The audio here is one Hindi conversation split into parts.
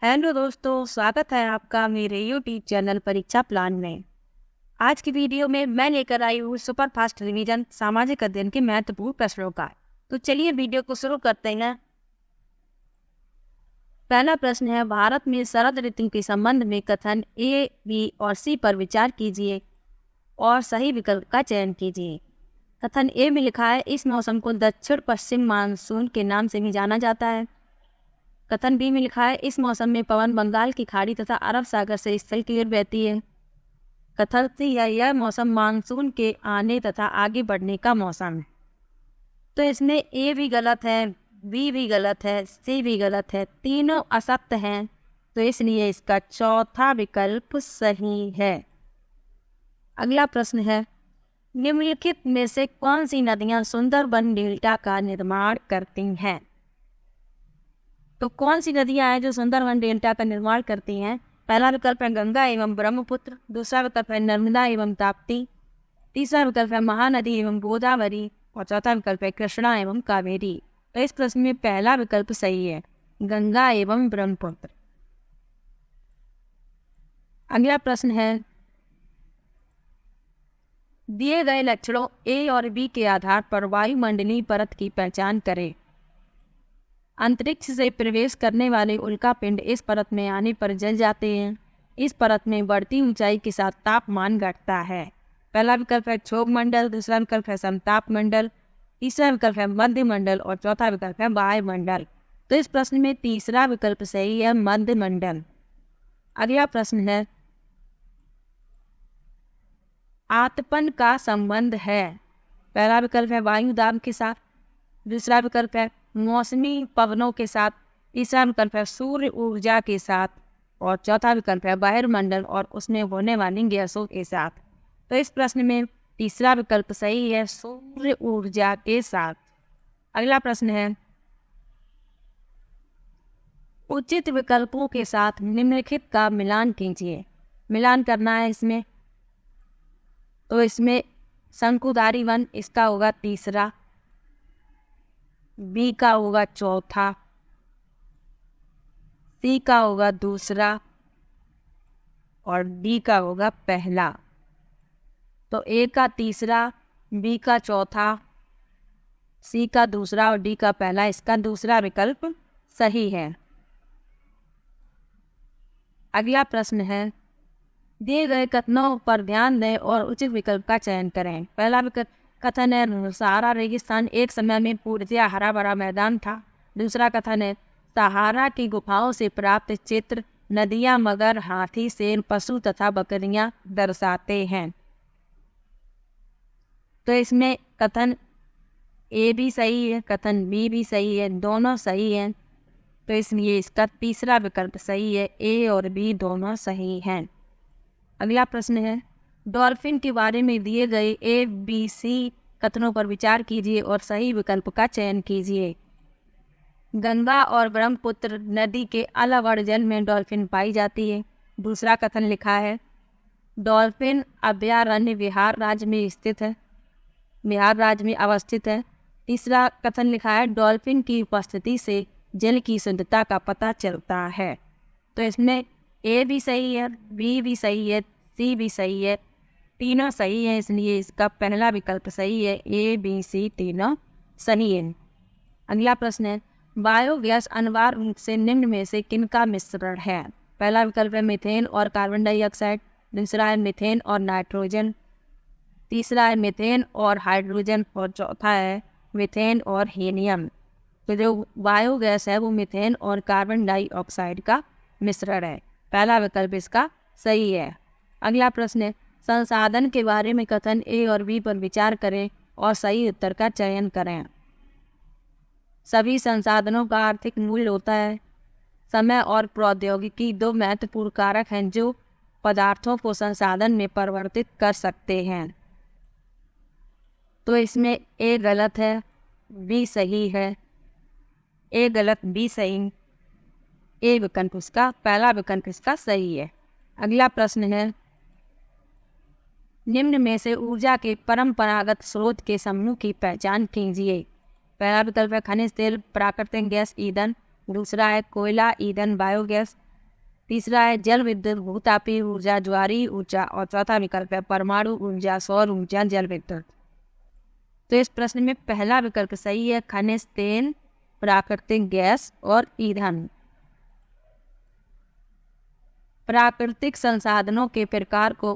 हेलो दोस्तों, स्वागत है आपका मेरे यूट्यूब चैनल परीक्षा प्लान में। आज की वीडियो में मैं लेकर आई हूँ सुपर फास्ट रिवीजन सामाजिक अध्ययन के महत्वपूर्ण प्रश्नों का। तो चलिए वीडियो को शुरू करते हैं। पहला प्रश्न है, भारत में शरद ऋतु के संबंध में कथन ए, बी और सी पर विचार कीजिए और सही विकल्प का चयन कीजिए। कथन ए में लिखा है, इस मौसम को दक्षिण पश्चिम मानसून के नाम से भी जाना जाता है। कथन बी में लिखा है, इस मौसम में पवन बंगाल की खाड़ी तथा अरब सागर से स्थल की ओर बहती है। कथन सी है, यह मौसम मानसून के आने तथा आगे बढ़ने का मौसम है। तो इसमें ए भी गलत है, बी भी गलत है, सी भी गलत है, तीनों असत्य हैं। तो इसलिए इसका चौथा विकल्प सही है। अगला प्रश्न है, निम्नलिखित में से कौन सी नदियां सुंदरबन डेल्टा का निर्माण करती हैं? तो कौन सी नदियां हैं जो सुंदरबन डेल्टा का निर्माण करती हैं? पहला विकल्प है गंगा एवं ब्रह्मपुत्र, दूसरा विकल्प है नर्मदा एवं ताप्ती, तीसरा विकल्प है महानदी एवं गोदावरी और चौथा विकल्प है कृष्णा एवं कावेरी। तो इस प्रश्न में पहला विकल्प सही है, गंगा एवं ब्रह्मपुत्र। अगला प्रश्न है, दिए गए लक्षणों ए और बी के आधार पर वायुमंडलीय परत की पहचान करें। अंतरिक्ष से प्रवेश करने वाले उल्कापिंड इस परत में आने पर जल जाते हैं। इस परत में बढ़ती ऊंचाई के साथ तापमान घटता है। पहला विकल्प है क्षोभ मंडल, दूसरा विकल्प है समताप मंडल, तीसरा विकल्प है मध्य मंडल और चौथा विकल्प है वायुमंडल। तो इस प्रश्न में तीसरा विकल्प सही है, मध्य मंडल। अगला प्रश्न है, आतपन का संबंध है। पहला विकल्प है वायु दाब के साथ, दूसरा विकल्प है मौसमी पवनों के साथ, तीसरा विकल्प है सूर्य ऊर्जा के साथ और चौथा विकल्प है वायुमंडल और उसमें होने वाली गैसों के साथ। तो इस प्रश्न में तीसरा विकल्प सही है, सूर्य ऊर्जा के साथ। अगला प्रश्न है, उचित विकल्पों के साथ निम्नलिखित का मिलान कीजिए। मिलान करना है इसमें, तो इसमें शंकुधारी वन इसका होगा तीसरा, बी का होगा चौथा, सी का होगा दूसरा और डी का होगा पहला। तो ए का तीसरा, बी का चौथा, सी का दूसरा और डी का पहला, इसका दूसरा विकल्प सही है। अगला प्रश्न है, दिए गए कथनों पर ध्यान दें और उचित विकल्प का चयन करें। पहला विकल्प कथन है, सहारा रेगिस्तान एक समय में पूर्णतया हरा भरा मैदान था। दूसरा कथन है, सहारा की गुफाओं से प्राप्त चित्र नदियां, मगर, हाथी, शेर, पशु तथा बकरियां दर्शाते हैं। तो इसमें कथन ए भी सही है, कथन बी भी सही है, दोनों सही हैं। तो इसलिए इसका तीसरा विकल्प सही है, ए और बी दोनों सही हैं। अगला प्रश्न है, डॉल्फिन के बारे में दिए गए ए, बी, सी कथनों पर विचार कीजिए और सही विकल्प का चयन कीजिए। गंगा और ब्रह्मपुत्र नदी के अलवड़ जल में डॉल्फिन पाई जाती है। दूसरा कथन लिखा है, डॉल्फिन अभयारण्य बिहार राज्य में स्थित है, बिहार राज्य में अवस्थित है। तीसरा कथन लिखा है, डॉल्फिन की उपस्थिति से जल की शुद्धता का पता चलता है। तो इसमें ए भी सही है, बी भी सही है, सी भी सही है, तीनों सही है। इसलिए इसका पहला विकल्प सही है, ए, बी, सी तीनों सही है। अगला प्रश्न है, बायोगैस अनिवार्य रूप से निम्न में से किनका मिश्रण है? पहला विकल्प है मीथेन और कार्बन डाइऑक्साइड, दूसरा है मीथेन और नाइट्रोजन, तीसरा है मीथेन और हाइड्रोजन और चौथा है मीथेन और हीलियम। तो जो बायोगैस है वो मीथेन और कार्बन डाइऑक्साइड का मिश्रण है। पहला विकल्प इसका सही है। अगला प्रश्न है, संसाधन के बारे में कथन ए और बी पर विचार करें और सही उत्तर का चयन करें। सभी संसाधनों का आर्थिक मूल्य होता है। समय और प्रौद्योगिकी दो महत्वपूर्ण कारक हैं जो पदार्थों को संसाधन में परिवर्तित कर सकते हैं। तो इसमें ए गलत है, बी सही है, ए गलत, बी सही, ए विकल्प इसका पहला विकल्प इसका सही है। अगला प्रश्न है, निम्न में से ऊर्जा के परंपरागत स्रोत के समूह की पहचान कीजिए। पहला विकल्प है खनिज तेल, प्राकृतिक गैस, ईंधन, दूसरा है कोयला, ईंधन, बायोगैस, तीसरा है जल विद्युत, भूतापीय ऊर्जा, ज्वारीय ऊर्जा, और चौथा विकल्प है परमाणु ऊर्जा, सौर ऊर्जा, जल विद्युत। तो इस प्रश्न में पहला विकल्प सही है, खनिज तेल, प्राकृतिक गैस और ईंधन। प्राकृतिक संसाधनों के प्रकार को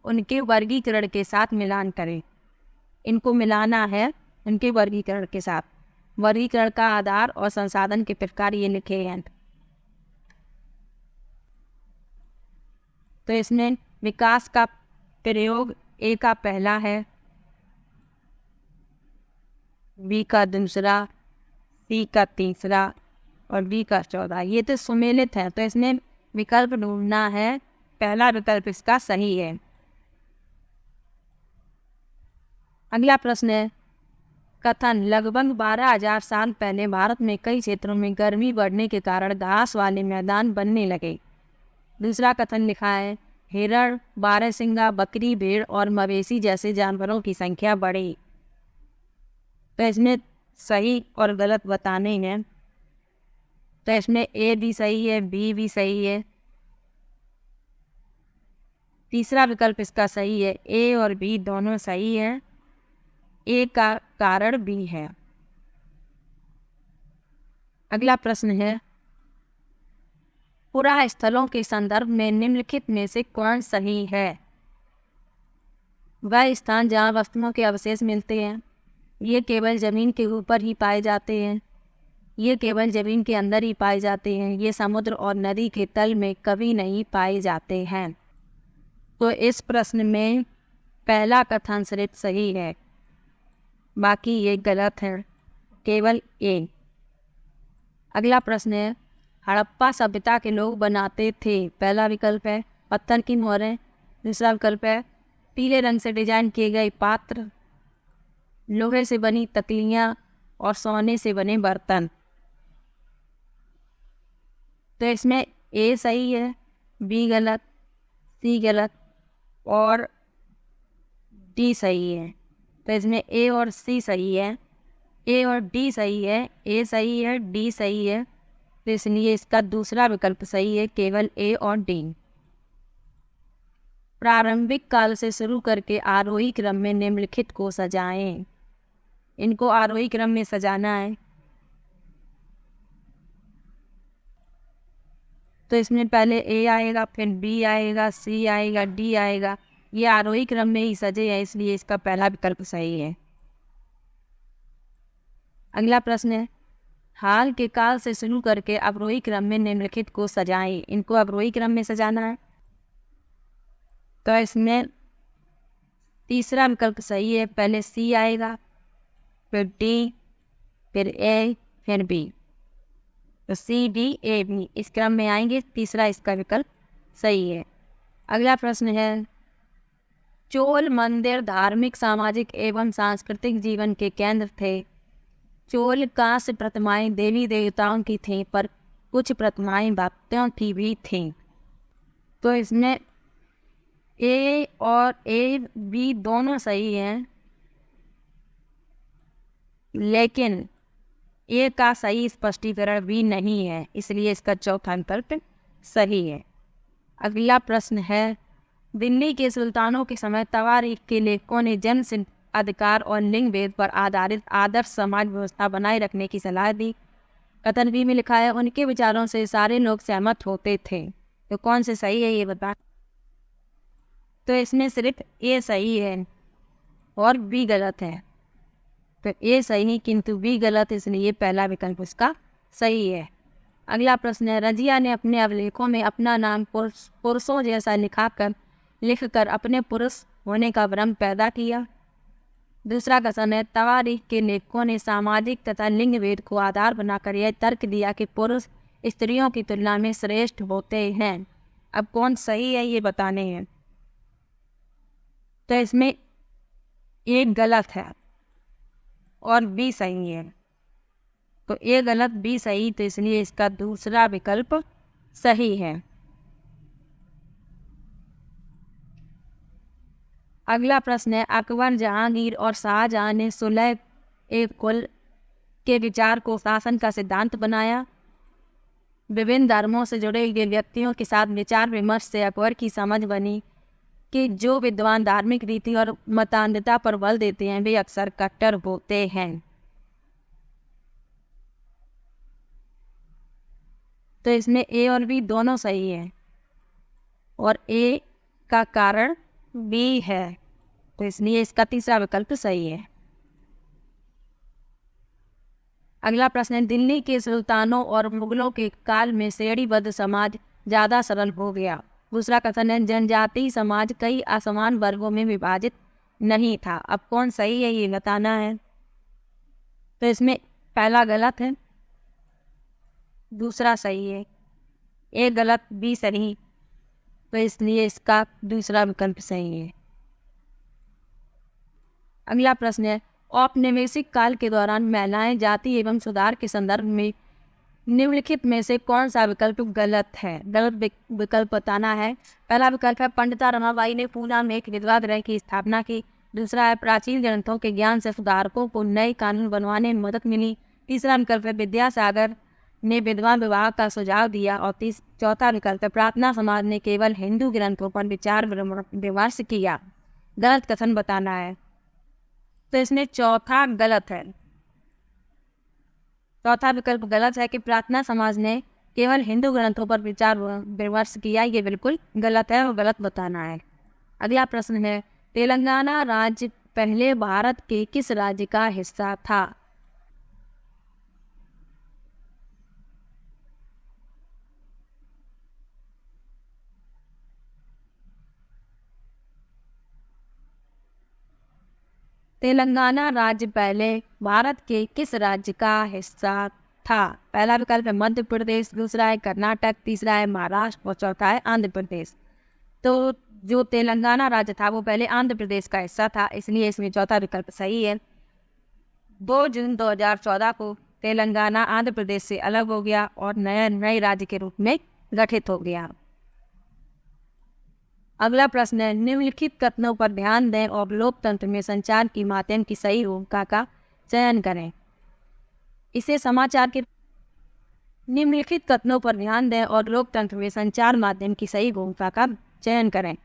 उनके वर्गीकरण के साथ मिलान करें। इनको मिलाना है उनके वर्गीकरण के साथ। वर्गीकरण का आधार और संसाधन के प्रकार ये लिखे हैं। तो इसमें विकास का प्रयोग ए का पहला है, बी का दूसरा, सी का तीसरा और डी का चौथा। ये तो सुमेलित है, तो इसमें विकल्प ढूंढना है। पहला विकल्प इसका सही है। अगला प्रश्न है, कथन लगभग 12,000 साल पहले भारत में कई क्षेत्रों में गर्मी बढ़ने के कारण घास वाले मैदान बनने लगे। दूसरा कथन लिखा है, हिरण, बारहसिंगा, बकरी, भेड़ और मवेशी जैसे जानवरों की संख्या बढ़ी। तो इसमें सही और गलत बताने हैं। तो इसमें ए भी सही है, बी भी सही है। तीसरा विकल्प इसका सही है, ए और बी दोनों सही हैं। ए का कारण बी है। अगला प्रश्न है, पुरा स्थलों के संदर्भ में निम्नलिखित में से कौन सही है? वह स्थान जहाँ वस्तुओं के अवशेष मिलते हैं, ये केवल जमीन के ऊपर ही पाए जाते हैं, ये केवल जमीन के अंदर ही पाए जाते हैं, ये समुद्र और नदी के तल में कभी नहीं पाए जाते हैं। तो इस प्रश्न में पहला कथन सिर्फ सही है, बाकी ये गलत है, केवल ए। अगला प्रश्न है, हड़प्पा सभ्यता के लोग बनाते थे। पहला विकल्प है पत्थर की मोहरें, दूसरा विकल्प है पीले रंग से डिजाइन किए गए पात्र, लोहे से बनी तकलियां और सोने से बने बर्तन। तो इसमें ए सही है, बी गलत, सी गलत और डी सही है। तो इसमें ए और सी सही है, ए और डी सही है, ए सही है, डी सही है। तो इसलिए इसका दूसरा विकल्प सही है, केवल ए और डी। प्रारंभिक काल से शुरू करके आरोही क्रम में निम्नलिखित को सजाएं। इनको आरोही क्रम में सजाना है। तो इसमें पहले ए आएगा, फिर बी आएगा, सी आएगा, डी आएगा। ये आरोही क्रम में ही सजे हैं, इसलिए इसका पहला विकल्प सही है। अगला प्रश्न है, हाल के काल से शुरू करके अवरोही क्रम में निम्नलिखित को सजाएं। इनको अवरोही क्रम में सजाना है। तो इसमें तीसरा विकल्प सही है, पहले सी आएगा, फिर डी, फिर ए, फिर बी। तो सी, डी, ए, बी इस क्रम में आएंगे। तीसरा इसका विकल्प सही है। अगला प्रश्न है, चोल मंदिर धार्मिक, सामाजिक एवं सांस्कृतिक जीवन के केंद्र थे। चोल कांस्य प्रतिमाएं देवी देवताओं की थीं, पर कुछ प्रतिमाएं भक्तों की भी थीं। तो इसमें ए और ए, बी दोनों सही हैं, लेकिन ए का सही स्पष्टीकरण भी नहीं है, इसलिए इसका चौथा विकल्प सही है। अगला प्रश्न है, दिल्ली के सुल्तानों के समय तवारीख के लेखकों ने जन्म अधिकार और लिंग भेद पर आधारित आदर्श समाज व्यवस्था बनाए रखने की सलाह दी। कथन बी में लिखा है, उनके विचारों से सारे लोग सहमत होते थे। तो कौन से सही है ये बता। तो इसमें सिर्फ ए सही है और बी गलत है। तो ए सही किंतु बी गलत, इसलिए पहला विकल्प उसका सही है। अगला प्रश्न है, रजिया ने अपने अभिलेखों में अपना नाम पुरुषों जैसा लिखकर अपने पुरुष होने का भ्रम पैदा किया। दूसरा कथन है, तवारीख के लेखकों ने सामाजिक तथा लिंग भेद को आधार बनाकर यह तर्क दिया कि पुरुष स्त्रियों की तुलना में श्रेष्ठ होते हैं। अब कौन सही है ये बताने हैं। तो इसमें ए गलत है और बी सही है। तो ए गलत, बी सही, तो इसलिए इसका दूसरा विकल्प सही है। अगला प्रश्न है, अकबर, जहांगीर और शाहजहां ने सुलह ए कुल के विचार को शासन का सिद्धांत बनाया। विभिन्न धर्मों से जुड़े हुए व्यक्तियों के साथ विचार विमर्श से अकबर की समझ बनी कि जो विद्वान धार्मिक रीति और मतान्धता पर बल देते हैं वे अक्सर कट्टर होते हैं। तो इसमें ए और बी दोनों सही है और ए का कारण बी है, तो इसलिए इसका तीसरा विकल्प सही है। अगला प्रश्न है, दिल्ली के सुल्तानों और मुगलों के काल में श्रेणीबद्ध समाज ज़्यादा सरल हो गया। दूसरा कथन है, जनजातीय समाज कई असमान वर्गों में विभाजित नहीं था। अब कौन सही है ये बताना है। तो इसमें पहला गलत है, दूसरा सही है, ए गलत बी सही, तो इसलिए इसका दूसरा विकल्प सही है। अगला प्रश्न है, औपनिवेशिक काल के दौरान महिलाएं जाति एवं सुधार के संदर्भ में निम्नलिखित में से कौन सा विकल्प गलत है। गलत विकल्प बताना है। पहला विकल्प है, पंडिता रमाबाई ने पूना में एक विधवा गृह की स्थापना की। दूसरा है, प्राचीन ग्रंथों के ज्ञान से सुधारकों को नए कानून बनवाने में मदद मिली। तीसरा विकल्प है, विद्यासागर ने विधवा विवाह का सुझाव दिया। और चौथा विकल्प है, प्रार्थना समाज ने केवल हिंदू ग्रंथों पर विचार विमर्श किया। गलत कथन बताना है। तो इसमें चौथा गलत है, चौथा विकल्प गलत है कि प्रार्थना समाज ने केवल हिंदू ग्रंथों पर विचार विमर्श किया, ये बिल्कुल गलत है और गलत बताना है। अगला प्रश्न है, तेलंगाना राज्य पहले भारत के किस राज्य का हिस्सा था। तेलंगाना राज्य पहले भारत के किस राज्य का हिस्सा था। पहला विकल्प है मध्य प्रदेश, दूसरा है कर्नाटक, तीसरा है महाराष्ट्र और चौथा है आंध्र प्रदेश। तो जो तेलंगाना राज्य था वो पहले आंध्र प्रदेश का हिस्सा था, इसलिए इसमें चौथा विकल्प सही है। 2 जून 2014 को तेलंगाना आंध्र प्रदेश से अलग हो गया और नए राज्य के रूप में गठित हो गया। अगला प्रश्न है, निम्नलिखित कथनों पर ध्यान दें और लोकतंत्र में संचार की माध्यम की सही भूमिका का चयन करें। इसे समाचार के निम्नलिखित कथनों पर ध्यान दें और लोकतंत्र में संचार माध्यम की सही भूमिका का चयन करें।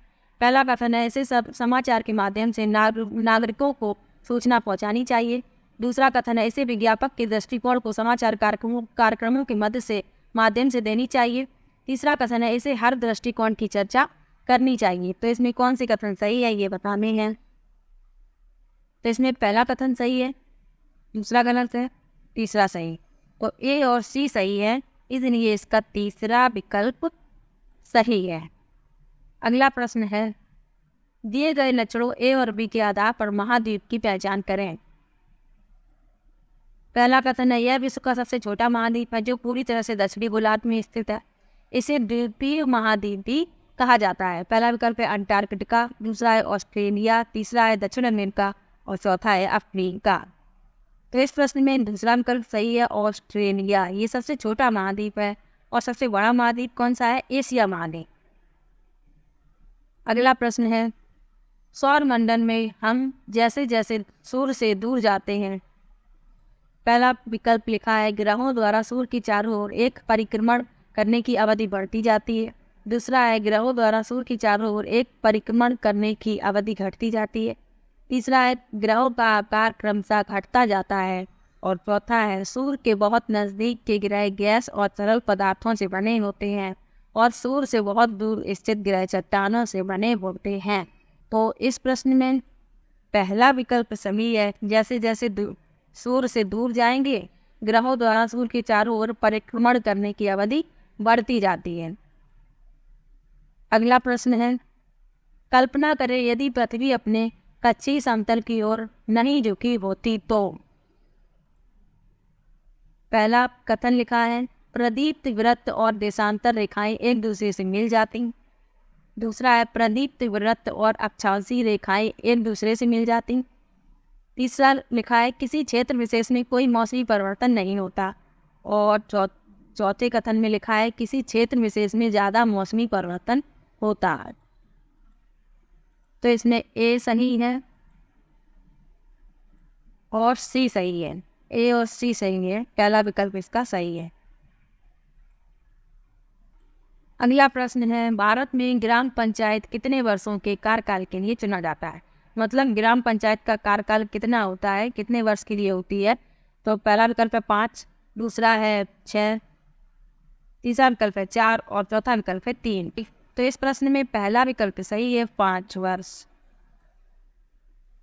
पहला कथन है, इसे सब समाचार के माध्यम से नागरिकों को सूचना पहुंचानी चाहिए। दूसरा कथन है, इसे विज्ञापक के दृष्टिकोण को समाचार कार्यक्रमों के माध्यम से देनी चाहिए। तीसरा कथन है, इसे हर दृष्टिकोण की चर्चा करनी चाहिए। तो इसमें कौन सी कथन सही है ये बताने हैं। तो इसमें पहला कथन सही है, दूसरा गलत है, तीसरा सही। तो ए और सी सही है, इसलिए इसका तीसरा विकल्प सही है। अगला प्रश्न है, दिए गए लक्षणों ए और बी के आधार पर महाद्वीप की पहचान करें। पहला कथन है, यह विश्व का सबसे छोटा महाद्वीप है जो पूरी तरह से दक्षिणी गोलार्ध में स्थित है। इसे द्वीपीय महाद्वीप भी कहा जाता है। पहला विकल्प है अंटार्कटिका, दूसरा है ऑस्ट्रेलिया, तीसरा है दक्षिण अमेरिका और चौथा है अफ्रीका। तो इस प्रश्न में दूसरा विकल्प सही है, ऑस्ट्रेलिया। ये सबसे छोटा महाद्वीप है और सबसे बड़ा महाद्वीप कौन सा है, एशिया महाद्वीप। अगला प्रश्न है, सौर मंडल में हम जैसे जैसे सूर्य से दूर जाते हैं। पहला विकल्प लिखा है, ग्रहों द्वारा सूर्य की चारों ओर एक परिक्रमण करने की अवधि बढ़ती जाती है। दूसरा है, ग्रहों द्वारा सूर्य की चारों ओर एक परिक्रमण करने की अवधि घटती जाती है। तीसरा है, ग्रहों का आकार क्रमशः घटता जाता है। और चौथा है, सूर्य के बहुत नज़दीक के ग्रह गैस और तरल पदार्थों से बने होते हैं और सूर्य से बहुत दूर स्थित ग्रह चट्टानों से बने होते हैं। तो इस प्रश्न में पहला विकल्प सही है, जैसे जैसे सूर्य से दूर जाएंगे ग्रहों द्वारा सूर्य के चारों ओर परिक्रमण करने की अवधि बढ़ती जाती है। अगला प्रश्न है, कल्पना करें यदि पृथ्वी अपने कच्ची समतल की ओर नहीं झुकी होती तो। पहला कथन लिखा है, प्रदीप्त वृत्त और देशांतर रेखाएं एक दूसरे से मिल जाती। दूसरा है, प्रदीप्त वृत्त और अक्षांशीय रेखाएं एक दूसरे से मिल जाती। तीसरा लिखा है, किसी क्षेत्र विशेष में कोई मौसमी परिवर्तन नहीं होता। और चौथे कथन में लिखा है, किसी क्षेत्र विशेष में ज़्यादा मौसमी परिवर्तन होता है। तो इसमें ए सही है और सी सही है। ए और सी सही है, पहला विकल्प इसका सही है। अगला प्रश्न है, भारत में ग्राम पंचायत कितने वर्षों के कार्यकाल के लिए चुना जाता है? मतलब ग्राम पंचायत का कार्यकाल कितना होता है, कितने वर्ष के लिए होती है? तो पहला विकल्प है 5, दूसरा है 6, तीसरा विकल्प है 4 और चौथा विकल्प है 3। तो इस प्रश्न में पहला विकल्प सही है, 5 वर्ष।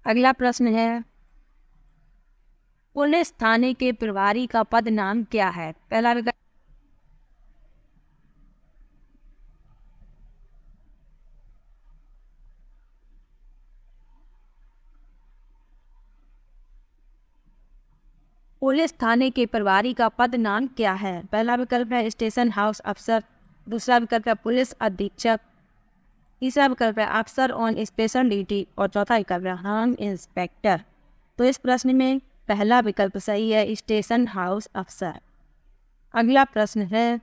अगला प्रश्न है, पुलिस थाने के प्रभारी का पद नाम क्या है? पहला विकल्प पुलिस थाने के प्रभारी का पद नाम क्या है? पहला विकल्प है स्टेशन हाउस अफसर, दूसरा विकल्प है पुलिस अधीक्षक, तीसरा विकल्प है अफसर ऑन स्पेशल ड्यूटी और चौथा विकल्प है होम इंस्पेक्टर। तो इस प्रश्न में पहला विकल्प सही है, स्टेशन हाउस अफसर। अगला प्रश्न है,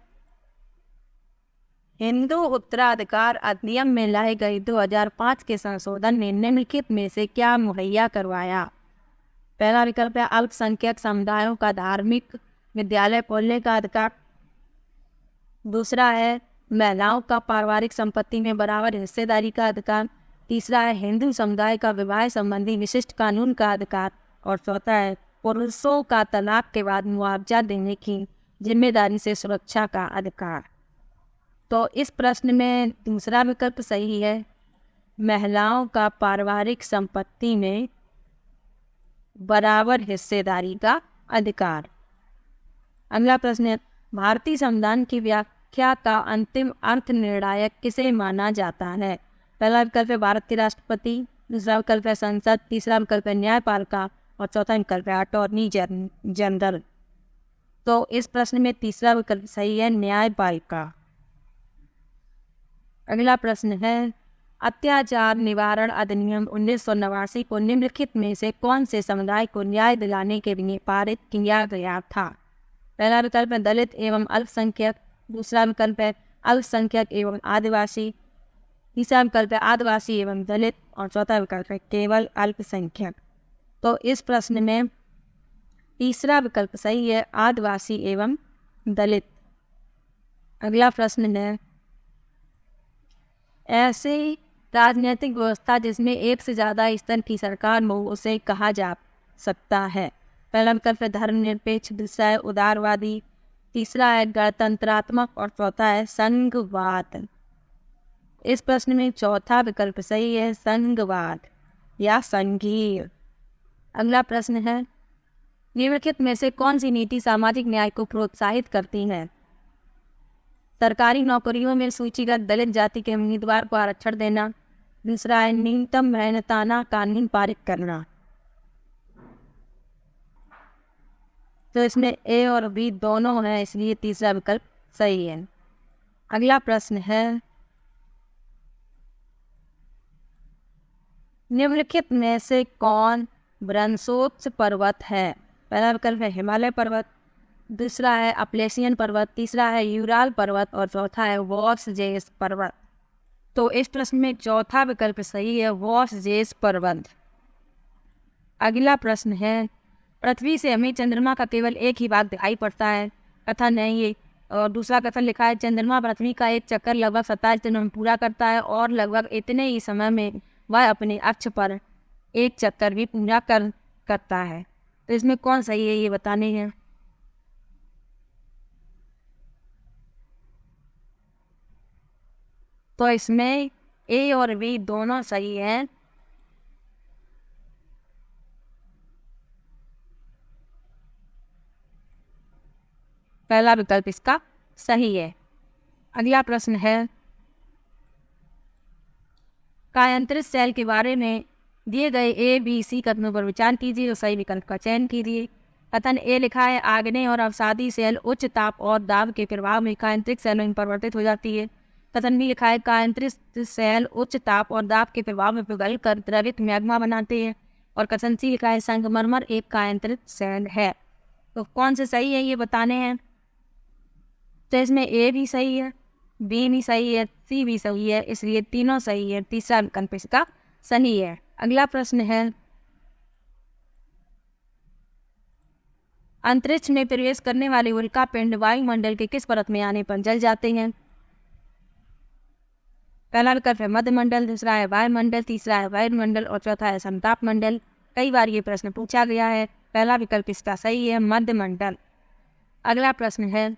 हिंदू उत्तराधिकार अधिनियम में लाए गए 2005 के संशोधन ने निम्नलिखित में से क्या मुहैया करवाया? पहला विकल्प है अल्पसंख्यक समुदायों का धार्मिक विद्यालय खोलने का अधिकार, दूसरा है महिलाओं का पारिवारिक संपत्ति में बराबर हिस्सेदारी का अधिकार, तीसरा है हिंदू समुदाय का विवाह संबंधी विशिष्ट कानून का अधिकार और चौथा है पुरुषों का तलाक के बाद मुआवजा देने की जिम्मेदारी से सुरक्षा का अधिकार। तो इस प्रश्न में दूसरा विकल्प सही है, महिलाओं का पारिवारिक संपत्ति में बराबर हिस्सेदारी का अधिकार। अगला प्रश्न है, भारतीय संविधान की व्याख्या का अंतिम अर्थ निर्णायक किसे माना जाता है? पहला विकल्प है भारत के राष्ट्रपति, दूसरा विकल्प है संसद, तीसरा विकल्प है न्यायपालिका और चौथा विकल्प है अटॉर्नी जनरल। तो इस प्रश्न में तीसरा विकल्प सही है, न्यायपालिका। अगला प्रश्न है, अत्याचार निवारण अधिनियम 1989 को निम्नलिखित में से कौन से समुदाय को न्याय दिलाने के लिए पारित किया गया था? पहला विकल्प है दलित एवं अल्पसंख्यक, दूसरा विकल्प है अल्पसंख्यक एवं आदिवासी, तीसरा विकल्प है आदिवासी एवं दलित और चौथा विकल्प है केवल अल्पसंख्यक। तो इस प्रश्न में तीसरा विकल्प सही है, आदिवासी एवं दलित। अगला प्रश्न है, ऐसी राजनीतिक व्यवस्था जिसमें एक से ज़्यादा स्तर की सरकार हो उसे कहा जा सकता है? पहला विकल्प है धर्मनिरपेक्ष, दूसरा है उदारवादी, तीसरा है गणतंत्रात्मक और चौथा है संघवाद। इस प्रश्न में चौथा विकल्प सही है, संघवाद या संघीय। अगला प्रश्न है, निम्नलिखित में से कौन सी नीति सामाजिक न्याय को प्रोत्साहित करती है? सरकारी नौकरियों में सूचीगत दलित जाति के उम्मीदवार को आरक्षण देना, दूसरा है न्यूनतम मेहनताना कानून पारित करना। तो इसमें ए और बी दोनों हैं, इसलिए तीसरा विकल्प सही है। अगला प्रश्न है, निम्नलिखित में से कौन ब्रंसोत्स पर्वत है? पहला विकल्प है हिमालय पर्वत, दूसरा है अपलेशियन पर्वत, तीसरा है यूराल पर्वत और चौथा है वॉर्सजेस पर्वत। तो इस प्रश्न में चौथा विकल्प सही है, वॉर्सजेस पर्वत। अगला प्रश्न है, पृथ्वी से हमें चंद्रमा का केवल एक ही भाग दिखाई पड़ता है। कथन है ये, और दूसरा कथन लिखा है चंद्रमा पृथ्वी का एक चक्कर लगभग 27 दिनों में पूरा करता है और लगभग इतने ही समय में वह अपने अक्ष पर एक चक्कर भी पूरा करता है। तो इसमें कौन सही है ये बताने हैं। तो इसमें ए और बी दोनों सही हैं। पहला विकल्प इसका सही है। अगला प्रश्न है, कायांतरित सेल के बारे में दिए गए ए बी सी कथनों पर विचार कीजिए और सही विकल्प का चयन कीजिए। कथन ए लिखा है आग्नेय और अवसादी सेल उच्च ताप और दाब के प्रभाव में कायांतरित सेलों में परिवर्तित हो जाती है। कथन बी लिखा है कायांतरित सेल उच्च ताप और दाब के प्रभाव में पिघल कर द्रवित मैग्मा बनाते हैं। और कथन सी लिखा है संगमरमर एक कायांतरित सेल है। तो कौन से सही है ये बताने हैं। तो इसमें ए भी सही है, बी भी सही है, सी भी सही है, इसलिए तीनों सही है। तीसरा विकल्प इसका सही है। अगला प्रश्न है, अंतरिक्ष में प्रवेश करने वाले उल्का पिंड वायुमंडल के किस परत में आने पर जल जाते हैं। पहला विकल्प है मध्यमंडल, दूसरा है वायुमंडल, तीसरा है वायुमंडल और चौथा है समताप मंडल। कई बार ये प्रश्न पूछा गया है। पहला विकल्प इसका सही है, मध्यमंडल। अगला प्रश्न है,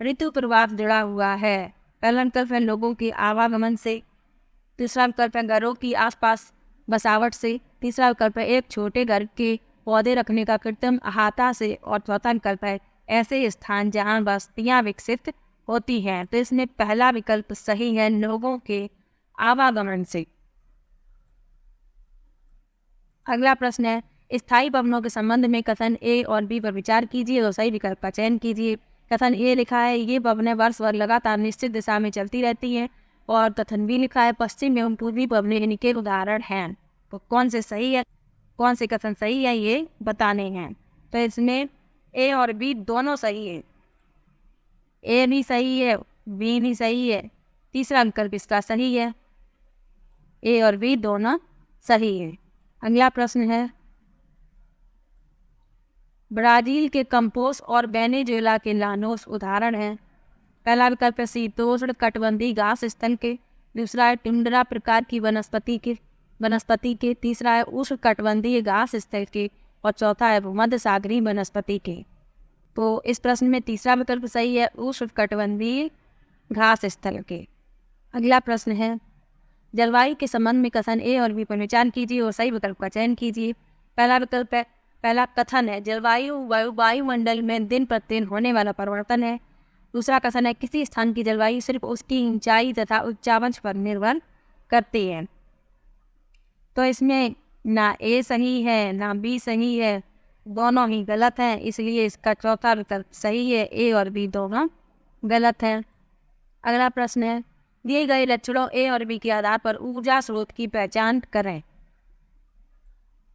ऋतु प्रवाह जुड़ा हुआ है। पहला विकल्प है लोगों के आवागमन से, दूसरा विकल्प है घरों की आसपास बसावट से, तीसरा विकल्प है एक छोटे घर के पौधे रखने का कृत्रिम अहाता से और चौथा विकल्प है ऐसे स्थान जहां बस्तियां विकसित होती हैं। तो इसमें पहला विकल्प सही है, लोगों के आवागमन से। अगला प्रश्न है, स्थायी भवनों के संबंध में कथन ए और बी पर विचार कीजिए और सही विकल्प का चयन कीजिए। कथन ए लिखा है ये भवनें वर्ष भर लगातार निश्चित दिशा में चलती रहती हैं और कथन बी लिखा है पश्चिम एवं पूर्वी भवनें इनके उदाहरण हैं। तो कौन से सही है, कौन से कथन सही है ये बताने हैं। तो इसमें ए और बी दोनों सही है, ए भी सही है, बी भी सही है, तीसरा विकल्प इसका सही है, ए और बी दोनों सही है। अगला प्रश्न है, ब्राजील के कंपोस्ट और वेनेजुएला के लानोस उदाहरण हैं। पहला विकल्प है शीतोष्ण कटिबंधीय घास स्थल के, दूसरा है टुंड्रा प्रकार की वनस्पति के, तीसरा है उष्ण कटिबंधीय घास स्थल के और चौथा है भूमध्य सागरीय वनस्पति के। तो इस प्रश्न में तीसरा विकल्प सही है, उष्ण कटिबंधीय घास स्थल के। अगला प्रश्न है, जलवायु के संबंध में कथन ए और बी पर विचार कीजिए और सही विकल्प का चयन कीजिए। पहला कथन है जलवायु वायुमंडल में दिन प्रतिदिन होने वाला परिवर्तन है। दूसरा कथन है किसी स्थान की जलवायु सिर्फ उसकी ऊंचाई तथा उच्चावच पर निर्भर करती है। तो इसमें ना ए सही है ना बी सही है, दोनों ही गलत हैं, इसलिए इसका चौथा विकल्प सही है, ए और बी दोनों गलत हैं। अगला प्रश्न है, दिए गए लक्षणों ए और बी के आधार पर ऊर्जा स्रोत की पहचान करें।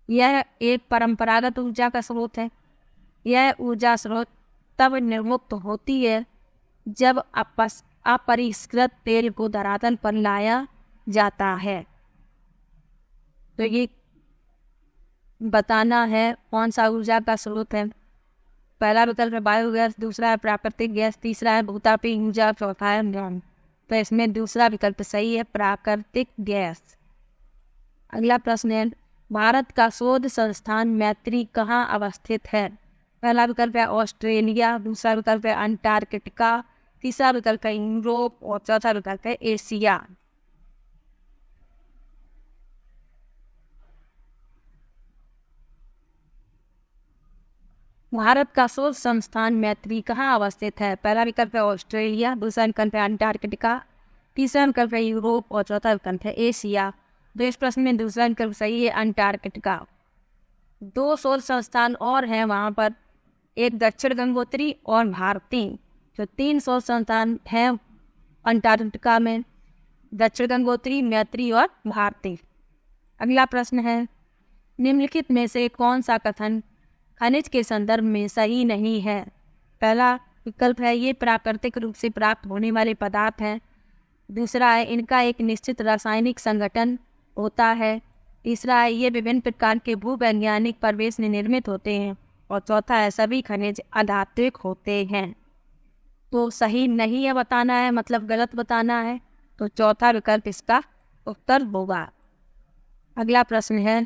यह एक परंपरागत ऊर्जा का स्रोत है। यह ऊर्जा स्रोत तब निर्मुक्त होती है जब अपरिष्कृत तेल को धरातल पर लाया जाता है। तो ये बताना है कौन सा ऊर्जा का स्रोत है। पहला विकल्प है बायोगैस, दूसरा है प्राकृतिक गैस, तीसरा है भूतापीय ऊर्जा, चौथा है न्यून। तो इसमें दूसरा विकल्प सही है, प्राकृतिक गैस। अगला प्रश्न है, भारत का शोध संस्थान मैत्री कहाँ अवस्थित है। पहला विकल्प है ऑस्ट्रेलिया, दूसरा विकल्प है अंटार्कटिका, तीसरा विकल्प है यूरोप और चौथा विकल्प है एशिया। भारत का शोध संस्थान मैत्री कहाँ अवस्थित है। पहला विकल्प है ऑस्ट्रेलिया, दूसरा विकल्प है अंटार्कटिका, तीसरा विकल्प है यूरोप और चौथा विकल्प है एशिया। तो इस प्रश्न में दूसरा विकल्प सही है, अंटार्कटिका। 2 शोध संस्थान और हैं वहाँ पर, एक दक्षिण गंगोत्री और भारती। जो 3 शोध संस्थान हैं अंटार्कटिका में, दक्षिण गंगोत्री, मैत्री और भारती। अगला प्रश्न है, निम्नलिखित में से कौन सा कथन खनिज के संदर्भ में सही नहीं है। पहला विकल्प है ये प्राकृतिक रूप से प्राप्त होने वाले पदार्थ हैं, दूसरा है इनका एक निश्चित रासायनिक संगठन होता है, तीसरा है ये विभिन्न प्रकार के भूवैज्ञानिक प्रवेश में निर्मित होते हैं और चौथा है सभी खनिज अधात्विक होते हैं। तो सही नहीं है बताना है, मतलब गलत बताना है, तो चौथा विकल्प इसका उत्तर होगा। अगला प्रश्न है,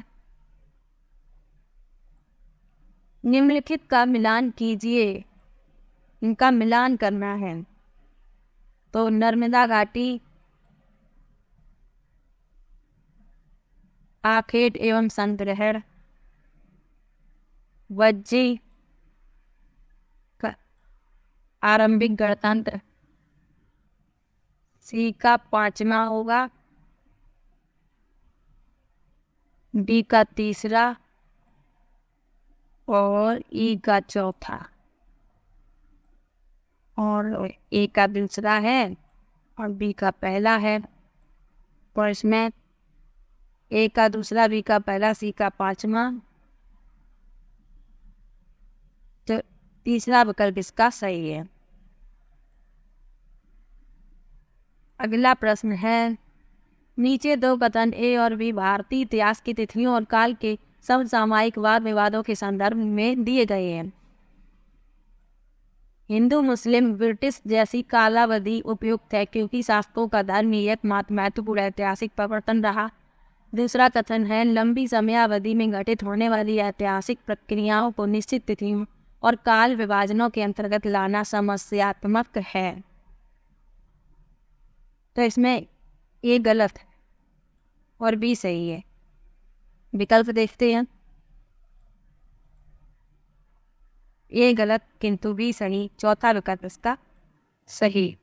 निम्नलिखित का मिलान कीजिए, इनका मिलान करना है। तो नर्मदा घाटी, आखेट एवं संग्रहण, वज्जी, आरंभिक गणतंत्र, सी का 5वां होगा, डी का 3रा और ई का 4था और ए का 2रा है और बी का 1ला है। और इसमें ए का 2रा, बी का 1ला, सी का 5वां, तो तीसरा विकल्प इसका सही है। अगला प्रश्न है, नीचे 2 कथन ए और बी भारतीय इतिहास की तिथियों और काल के समसामयिक वाद विवादों के संदर्भ में दिए गए हैं। हिंदू मुस्लिम ब्रिटिश जैसी कालावधि उपयुक्त है क्योंकि शासकों का धर्म ही एकमात्र महत्वपूर्ण ऐतिहासिक परिवर्तन रहा। दूसरा कथन है लंबी समयावधि में घटित होने वाली ऐतिहासिक प्रक्रियाओं को निश्चित तिथियों और काल विभाजनों के अंतर्गत लाना समस्यात्मक है। तो इसमें ए गलत है और बी सही है। विकल्प देखते हैं। ए गलत किंतु बी सही, चौथा विकल्प इसका सही।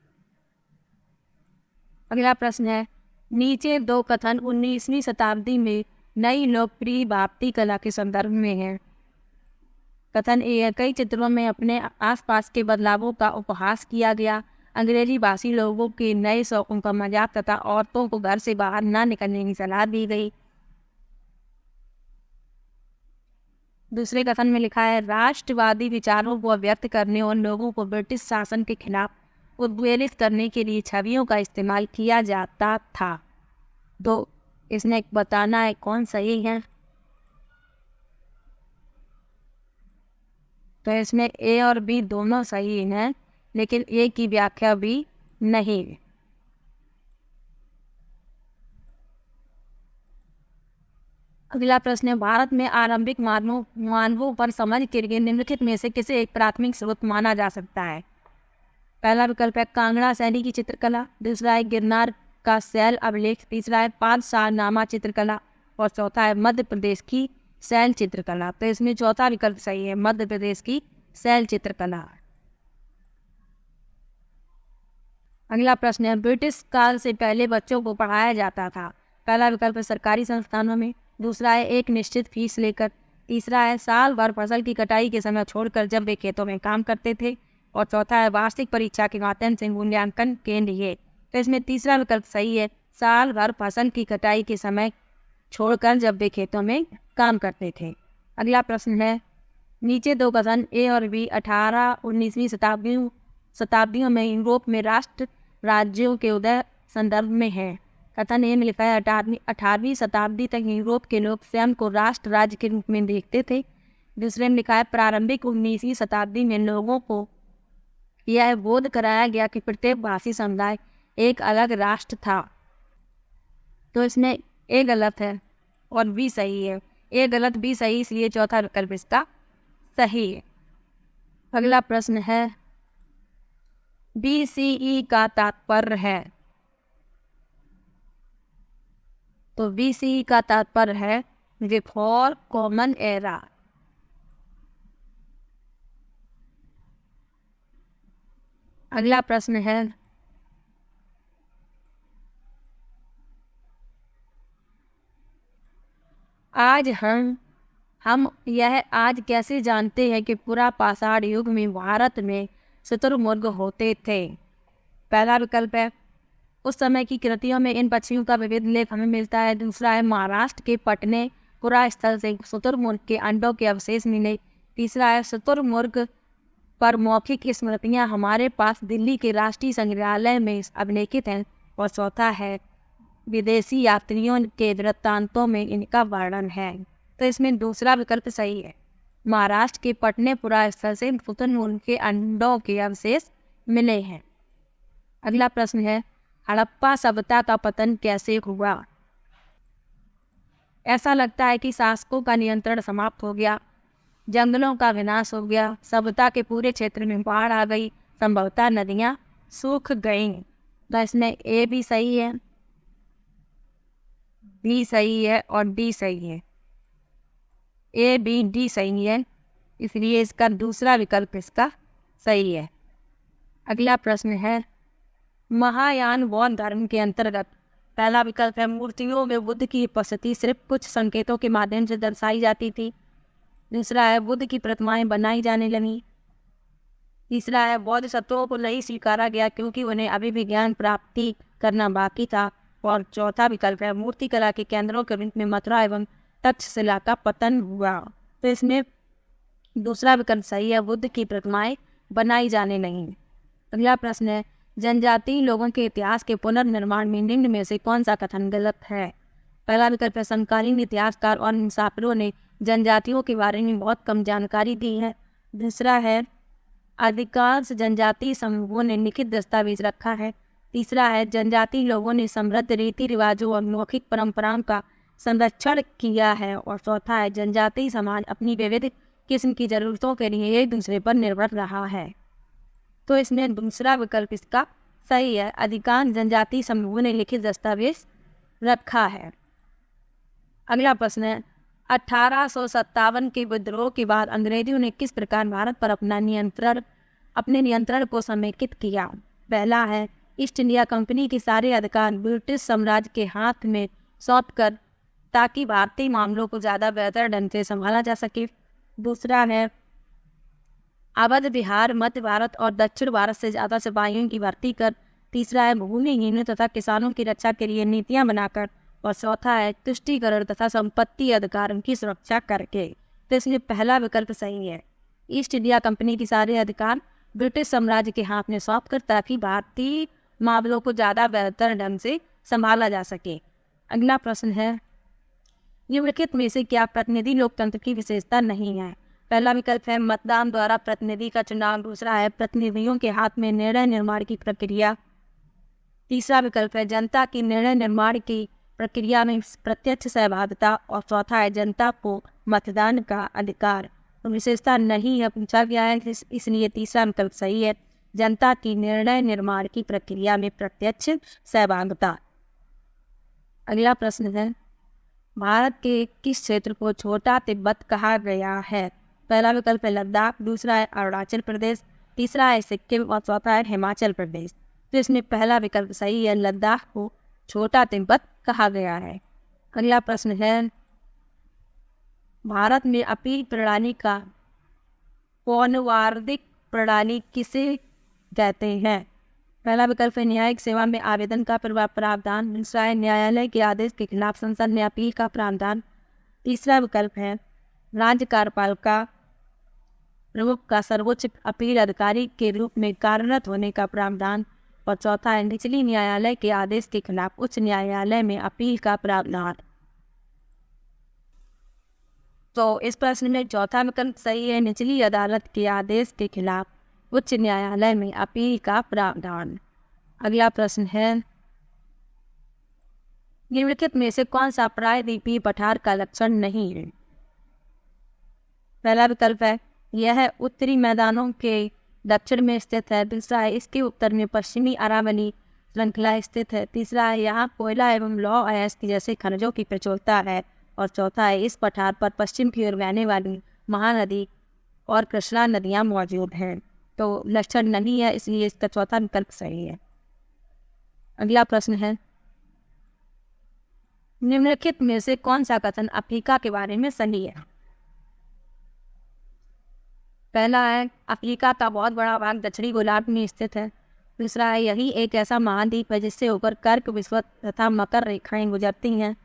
अगला प्रश्न है नीचे दो कथन 19वीं शताब्दी में नई लोकप्रिय भारतीय कला के संदर्भ में है। कथन ए है कई चित्रों में अपने आसपास के बदलावों का उपहास किया गया। अंग्रेजी भाषी लोगों के नए शौकों का मजाक तथा औरतों को घर से बाहर न निकलने की सलाह दी गई। दूसरे कथन में लिखा है राष्ट्रवादी विचारों को व्यक्त करने और लोगों को ब्रिटिश शासन के खिलाफ उद्वेलित करने के लिए छवियों का इस्तेमाल किया जाता था। तो इसने बताना है कौन सही है। तो इसमें ए और बी दोनों सही हैं, लेकिन ए की व्याख्या भी नहीं। अगला प्रश्न है भारत में आरंभिक मानवों पर समझ के लिए निम्नलिखित में से किसे एक प्राथमिक स्रोत माना जा सकता है। पहला विकल्प है कांगड़ा शैली की चित्रकला, दूसरा है गिरनार का शैल अभिलेख, तीसरा है पाठशालानामा चित्रकला और चौथा है मध्य प्रदेश की शैल चित्रकला। तो इसमें चौथा विकल्प सही है, मध्य प्रदेश की शैल चित्रकला। अगला प्रश्न है ब्रिटिश काल से पहले बच्चों को पढ़ाया जाता था। पहला विकल्प है सरकारी संस्थानों में, दूसरा है एक निश्चित फीस लेकर, तीसरा है साल भर फसल की कटाई के समय छोड़कर जब वे खेतों में काम करते थे और चौथा है वार्षिक परीक्षा के माध्यम से मूल्यांकन के लिए। तो इसमें तीसरा विकल्प सही है, साल भर फसल की कटाई के समय छोड़कर जब वे खेतों में काम करते थे। अगला प्रश्न है नीचे दो कथन ए और बी 18-19वीं शताब्दियों में यूरोप में राष्ट्र राज्यों के उदय संदर्भ में है। कथन ए में लिखा है 18वीं शताब्दी तक यूरोप के लोग स्वयं को राष्ट्र राज्य के रूप में देखते थे। दूसरे में लिखा है प्रारंभिक 19वीं शताब्दी में लोगों को यह बोध कराया गया कि प्रत्येक भाषी समुदाय एक अलग राष्ट्र था। तो इसमें ए गलत है और बी सही है। ए गलत बी सही, इसलिए चौथा विकल्प इसका सही है। अगला प्रश्न है BCE का तात्पर्य है। तो BCE का तात्पर्य है बिफोर कॉमन एरा। अगला प्रश्न है हम यह आज कैसे जानते हैं कि पूरा पाषाण युग में भारत में शुतुरमुर्ग होते थे। पहला विकल्प है उस समय की कृतियों में इन पक्षियों का विविध लेख हमें मिलता है। दूसरा है महाराष्ट्र के पटने पुरा स्थल से शुतुरमुर्ग के अंडों के अवशेष मिले। तीसरा है शुतुरमुर्ग पर मौखिक स्मृतियां हमारे पास दिल्ली के राष्ट्रीय संग्रहालय में अभिलेखित हैं और चौथा है विदेशी यात्रियों के वृत्तांतों में इनका वर्णन है। तो इसमें दूसरा विकल्प सही है, महाराष्ट्र के पटनेपुरा स्थल से शुतुरमुर्ग के अंडों के अवशेष मिले हैं। अगला प्रश्न है हड़प्पा सभ्यता का पतन कैसे हुआ। ऐसा लगता है कि शासकों का नियंत्रण समाप्त हो गया, जंगलों का विनाश हो गया, सभ्यता के पूरे क्षेत्र में बाढ़ आ गई, संभवतः नदियां सूख गईं। तो इसमें ए भी सही है, बी सही है और डी सही है। ए बी डी सही है, इसलिए इसका दूसरा विकल्प इसका सही है। अगला प्रश्न है महायान बौद्ध धर्म के अंतर्गत पहला विकल्प है मूर्तियों में बुद्ध की उपस्थिति सिर्फ कुछ संकेतों के माध्यम से दर्शाई जाती थी। दूसरा है बुद्ध की प्रतिमाएं बनाई जाने लगी। तीसरा है बौद्ध सत्वों को नहीं स्वीकारा गया क्योंकि उन्हें अभी भी ज्ञान प्राप्ति करना बाकी था। और चौथा विकल्प है मूर्तिकला के केंद्रों के रूप में मथुरा एवं तक्षशिला का पतन हुआ। तो इसमें दूसरा विकल्प सही है, बुद्ध की प्रतिमाएं बनाई जाने लगी। अगला प्रश्न है जनजातीय लोगों के इतिहास के पुनर्निर्माण में निम्न में से कौन सा कथन गलत है। पहला विकल्प है समकालीन इतिहासकार और मुसाफिरों ने जनजातियों के बारे में बहुत कम जानकारी दी है। दूसरा है अधिकांश जनजातीय समूहों ने लिखित दस्तावेज रखा है। तीसरा है जनजातीय लोगों ने समृद्ध रीति रिवाजों और मौखिक परंपराओं का संरक्षण किया है। और चौथा है जनजातीय समाज अपनी विविध किस्म की जरूरतों के लिए एक दूसरे पर निर्भर रहा है। तो इसमें दूसरा विकल्प इसका सही है, अधिकांश जनजातीय समूहों ने लिखित दस्तावेज रखा है। अगला प्रश्न है 1857 के विद्रोह के बाद अंग्रेजों ने किस प्रकार भारत पर अपने नियंत्रण को समेकित किया। पहला है ईस्ट इंडिया कंपनी के सारे अधिकार ब्रिटिश साम्राज्य के हाथ में सौंपकर ताकि भारतीय मामलों को ज़्यादा बेहतर ढंग से संभाला जा सके। दूसरा है अवध बिहार, मध्य भारत और दक्षिण भारत से ज़्यादा सिपाहियों की भर्ती कर। तीसरा है भूमिहीनों तथा किसानों की रक्षा के लिए नीतियां बनाकर। और चौथा है तुष्टीकरण तथा संपत्ति अधिकारों की सुरक्षा करके। तो इसमें पहला विकल्प सही है, ईस्ट इंडिया कंपनी के सारे अधिकार ब्रिटिश साम्राज्य के हाथ में सौंप कर ताकि भारतीय मामलों को ज़्यादा बेहतर ढंग से संभाला जा सके। अगला प्रश्न है निम्नलिखित में से क्या प्रतिनिधि लोकतंत्र की विशेषता नहीं है। पहला विकल्प है मतदान द्वारा प्रतिनिधि का चुनाव। दूसरा है प्रतिनिधियों के हाथ में निर्णय निर्माण की प्रक्रिया। तीसरा विकल्प है जनता की निर्णय निर्माण की प्रक्रिया में प्रत्यक्ष सहभागिता। और चौथा है जनता को मतदान का अधिकार। तो विशेषता नहीं है पूछा गया है, इसलिए तीसरा विकल्प सही है, जनता की निर्णय निर्माण की प्रक्रिया में प्रत्यक्ष सहभागिता। अगला प्रश्न है भारत के किस क्षेत्र को छोटा तिब्बत कहा गया है। पहला विकल्प है लद्दाख, दूसरा है अरुणाचल प्रदेश, तीसरा है सिक्किम और चौथा है हिमाचल प्रदेश। तो इसमें पहला विकल्प सही है, लद्दाख को छोटा तिब्बत कहा गया है। अगला प्रश्न है भारत में अपील प्रणाली का पौनवार्षिक प्रणाली किसे कहते हैं। पहला विकल्प है न्यायिक सेवा में आवेदन का प्रावधान। दूसरा है न्यायालय के आदेश के खिलाफ संसद में अपील का प्रावधान। तीसरा विकल्प है राज्य कार्यपालिका प्रमुख का सर्वोच्च अपील अधिकारी के रूप में कार्यरत होने का प्रावधान। और चौथा है निचली न्यायालय के आदेश के खिलाफ उच्च न्यायालय में अपील का प्रावधान। तो इस प्रश्न में चौथा विकल्प सही है, निचली अदालत के आदेश के खिलाफ उच्च न्यायालय में अपील का प्रावधान। अगला प्रश्न है निम्नलिखित में से कौन सा प्रायद्वीपीय पठार का लक्षण नहीं है। पहला विकल्प है यह उत्तरी मैदानों के दक्षिण में स्थित है। दूसरा है इसके उत्तर में पश्चिमी अरावली श्रृंखला स्थित है। तीसरा है यहाँ कोयला एवं लौह अयस्क जैसे खनिजों की प्रचुरता है। और चौथा है इस पठार पर पश्चिम की ओर बहने वाली महानदी और कृष्णा नदियाँ मौजूद हैं। तो लक्षण नहीं है, इसलिए इसका चौथा विकल्प सही है। अगला प्रश्न है निम्नलिखित में से कौन सा कथन अफ्रीका के बारे में सही है। पहला है अफ्रीका का बहुत बड़ा भाग दक्षिणी गोलार्ध में स्थित है। दूसरा है यही एक ऐसा महाद्वीप है जिससे होकर कर्क, विषुवत तथा मकर रेखाएं गुजरती हैं।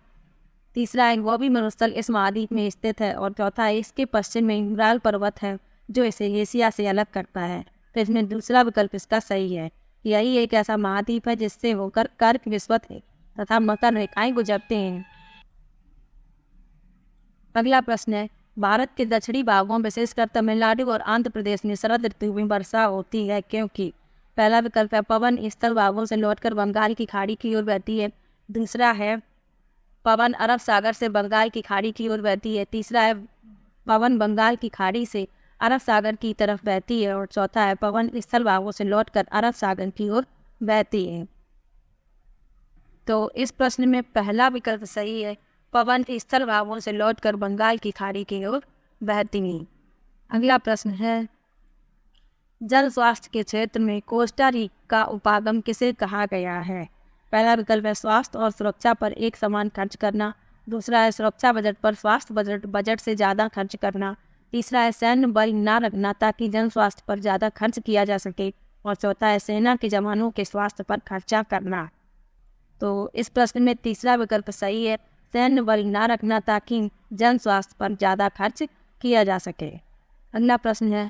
तीसरा है गोबी मरुस्थल इस महाद्वीप में स्थित है। और चौथा है इसके पश्चिम में हिमालय पर्वत है जो इसे एशिया से अलग करता है। तो इसमें दूसरा विकल्प इसका सही है, यही एक ऐसा महाद्वीप है जिससे होकर कर्क, विषुवत तथा मकर रेखाएं गुजरते हैं। अगला प्रश्न है भारत के दक्षिणी भागों विशेषकर तमिलनाडु और आंध्र प्रदेश में शरद ऋतु में वर्षा होती है क्योंकि। पहला विकल्प है पवन स्थल भागों से लौटकर बंगाल की खाड़ी की ओर बहती है। दूसरा है पवन अरब सागर से बंगाल की खाड़ी की ओर बहती है। तीसरा है पवन बंगाल की खाड़ी से अरब सागर की तरफ बहती है। और चौथा है पवन स्थल भागों से लौटकर अरब सागर की ओर बहती है। तो इस प्रश्न में पहला विकल्प सही है, पवन स्थल भागों से लौटकर बंगाल की खाड़ी की ओर बहती है। अगला प्रश्न है जल स्वास्थ्य के क्षेत्र में कोस्टा रिका उपागम किसे कहा गया है। पहला विकल्प है स्वास्थ्य और सुरक्षा पर एक समान खर्च करना। दूसरा है सुरक्षा बजट पर स्वास्थ्य बजट से ज़्यादा खर्च करना। तीसरा है सैन्य बल न रखना ताकि जन स्वास्थ्य पर ज़्यादा खर्च किया जा सके। और चौथा है सेना के जवानों के स्वास्थ्य पर खर्चा करना। तो इस प्रश्न में तीसरा विकल्प सही है, सैन्य बल न रखना ताकि जन स्वास्थ्य पर ज़्यादा खर्च किया जा सके। अगला प्रश्न है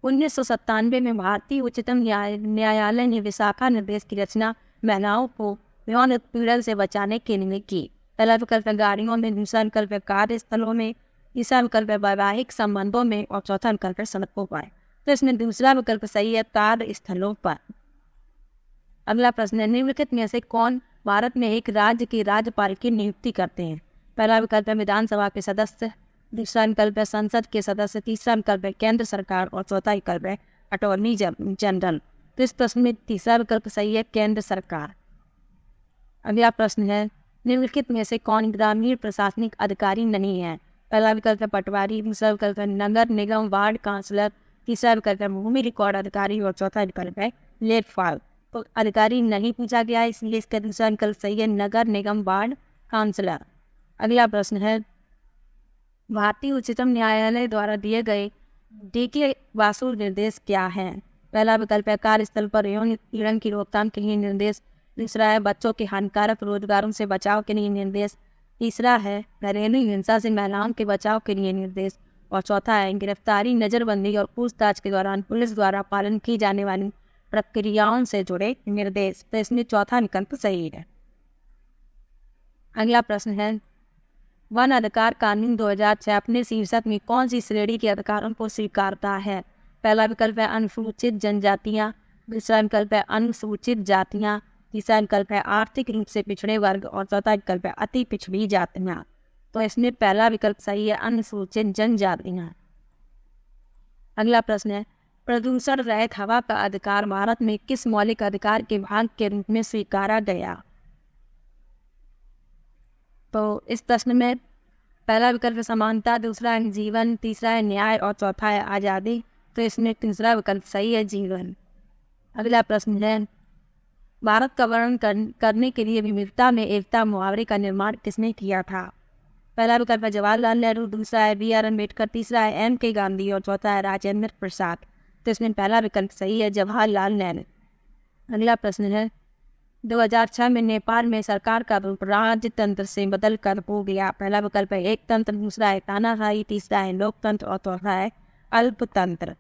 1997 में भारतीय उच्चतम न्यायालय ने विशाखा निर्देश की रचना महिलाओं को यौन उत्पीड़न से बचाने के लिए की। पहला विकल्प है गाड़ियों में, दूसरा विकल्प है कार्यस्थलों में, तीसरा विकल्प है वैवाहिक संबंधों में और चौथा विकल्प है सड़कों पर। तो इसमें दूसरा विकल्प सही है, कार्यस्थलों पर। अगला प्रश्न है, निम्नलिखित में से कौन भारत में एक राज्य के राज्यपाल की नियुक्ति करते हैं? पहला विकल्प है विधानसभा के सदस्य, दूसरा विकल्प है संसद के सदस्य, तीसरा विकल्प है केंद्र सरकार और चौथा विकल्प है अटॉर्नी जनरल। तो इस प्रश्न में तीसरा विकल्प सही है, केंद्र सरकार। अगला प्रश्न है, निम्नलिखित में से कौन ग्रामीण प्रशासनिक अधिकारी नहीं है? पहला विकल्प है पटवारी, दूसरा विकल्प है नगर निगम वार्ड काउंसलर, तीसरा विकल्प है भूमि रिकॉर्ड अधिकारी और चौथा विकल्प है लेखपाल। तो अधिकारी नहीं पूछा गया है, इसलिए इसका दूसरा विकल्प सही है, नगर निगम वार्ड काउंसलर। अगला प्रश्न है, भारतीय उच्चतम न्यायालय द्वारा दिए गए डीके वासु निर्देश क्या हैं? पहला विकल्प है कार्यस्थल पर यौन उत्पीड़न की रोकथाम के लिए निर्देश, दूसरा है बच्चों के हानिकारक रोजगारों से बचाव के लिए निर्देश, तीसरा है घरेलू हिंसा से महिलाओं के बचाव के लिए निर्देश और चौथा है गिरफ्तारी, नजरबंदी और पूछताछ के दौरान पुलिस द्वारा पालन की जाने वाली प्रक्रियाओं से जुड़े निर्देश। तो इसमें चौथा विकल्प सही है। अगला प्रश्न है, वन अधिकार कानून 2006 अपने शीर्षक में कौन सी श्रेणी के अधिकारों को स्वीकारता है? पहला विकल्प है अनुसूचित जनजातियां, दूसरा विकल्प है अनुसूचित जातियां, तीसरा विकल्प है आर्थिक रूप से पिछड़े वर्ग और चौथा विकल्प है अति पिछड़ी जातियां। तो इसमें पहला विकल्प सही है, अनुसूचित जनजातियां। अगला प्रश्न है, प्रदूषण रहित हवा का अधिकार भारत में किस मौलिक अधिकार के भाग के रूप में स्वीकारा गया? तो इस प्रश्न में पहला विकल्प है समानता, दूसरा है जीवन, तीसरा है न्याय और चौथा है आज़ादी। तो इसमें तीसरा विकल्प सही है, जीवन। अगला प्रश्न है, भारत का वर्णन करने के लिए विविधता में एकता मुहावरे का निर्माण किसने किया था? पहला विकल्प है जवाहरलाल नेहरू, दूसरा है बी आर अम्बेडकर, तीसरा है एम के गांधी और चौथा है राजेंद्र प्रसाद। तो इसमें पहला विकल्प सही है, जवाहरलाल नेहरू। अगला प्रश्न है, 2006 में नेपाल में सरकार का रूप राज्य तंत्र से बदल कर हो गया। पहला विकल्प है एक तंत्र, दूसरा है तानाशाही, तीसरा है लोकतंत्र और चौथा है अल्पतंत्र।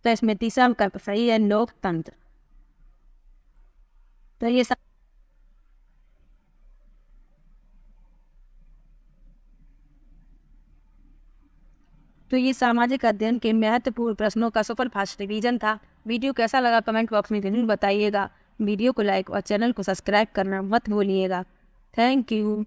तो इसमें तीसरा विकल्प सही है, लोकतंत्र। तो ये सामाजिक अध्ययन के महत्वपूर्ण प्रश्नों का सफल फास्ट रिवीजन था। वीडियो कैसा लगा कमेंट बॉक्स में जरूर बताइएगा। वीडियो को लाइक और चैनल को सब्सक्राइब करना मत भूलिएगा। Thank you.